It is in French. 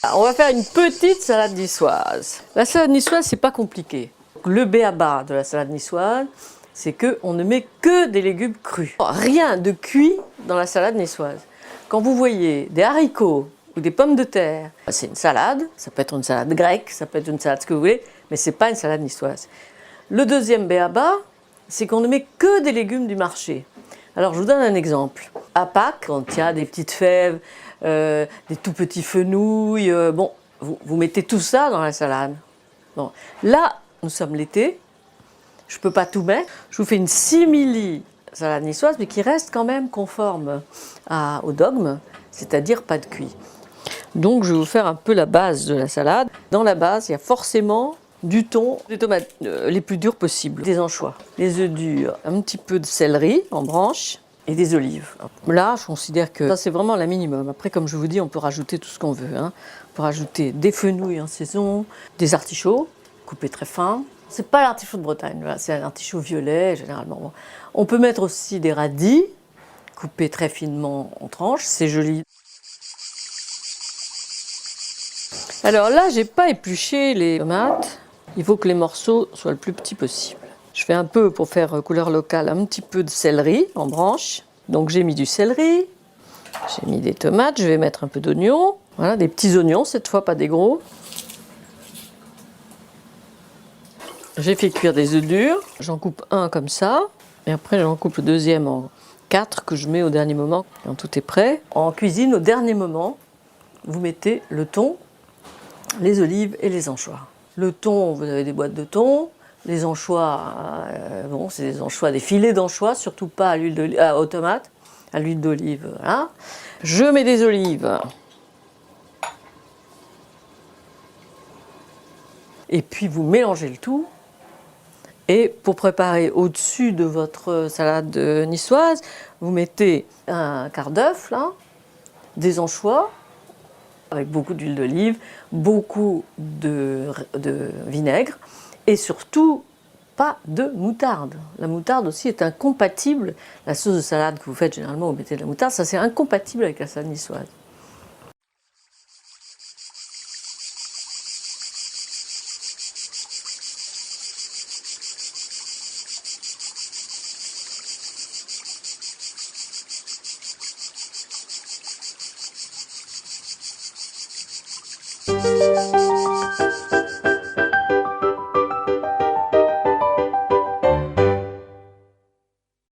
On va faire une petite salade niçoise. La salade niçoise, c'est pas compliqué. Le b.a.-ba de la salade niçoise, c'est qu'on ne met que des légumes crus. Rien de cuit dans la salade niçoise. Quand vous voyez des haricots ou des pommes de terre, c'est une salade. Ça peut être une salade grecque, ça peut être une salade ce que vous voulez, mais c'est pas une salade niçoise. Le deuxième b.a.-ba, c'est qu'on ne met que des légumes du marché. Alors je vous donne un exemple. À Pâques, quand il y a des petites fèves, des tout petits fenouils, bon, vous mettez tout ça dans la salade. Bon. Là, nous sommes l'été, je ne peux pas tout mettre. Je vous fais une simili salade niçoise, mais qui reste quand même conforme au dogme, c'est-à-dire pas de cuit. Donc je vais vous faire un peu la base de la salade. Dans la base, il y a forcément du thon, des tomates les plus dures possibles, des anchois, des œufs durs, un petit peu de céleri en branches et des olives. Là, je considère que ça c'est vraiment la minimum. Après, comme je vous dis, on peut rajouter tout ce qu'on veut. On peut rajouter des fenouils en saison, des artichauts coupés très fins. C'est pas l'artichaut de Bretagne, c'est un artichaut violet généralement. On peut mettre aussi des radis coupés très finement en tranches, c'est joli. Alors là, j'ai pas épluché les tomates. Il faut que les morceaux soient le plus petits possible. Je fais un peu, pour faire couleur locale, un petit peu de céleri en branche. Donc j'ai mis du céleri, j'ai mis des tomates, je vais mettre un peu d'oignons. Voilà, des petits oignons cette fois, pas des gros. J'ai fait cuire des œufs durs. J'en coupe un comme ça. Et après, j'en coupe le deuxième en 4 que je mets au dernier moment, quand tout est prêt. En cuisine, au dernier moment, vous mettez le thon, les olives et les anchois. Le thon, vous avez des boîtes de thon. Les anchois, bon, c'est des anchois, des filets d'anchois, surtout pas à l'huile d'olive, aux tomates, à l'huile d'olive. Voilà. Je mets des olives. Et puis vous mélangez le tout. Et pour préparer au-dessus de votre salade niçoise, vous mettez un quart d'œuf, là, des anchois, avec beaucoup d'huile d'olive, beaucoup de vinaigre et surtout pas de moutarde. La moutarde aussi est incompatible. La sauce de salade que vous faites généralement, vous mettez de la moutarde, ça c'est incompatible avec la salade niçoise.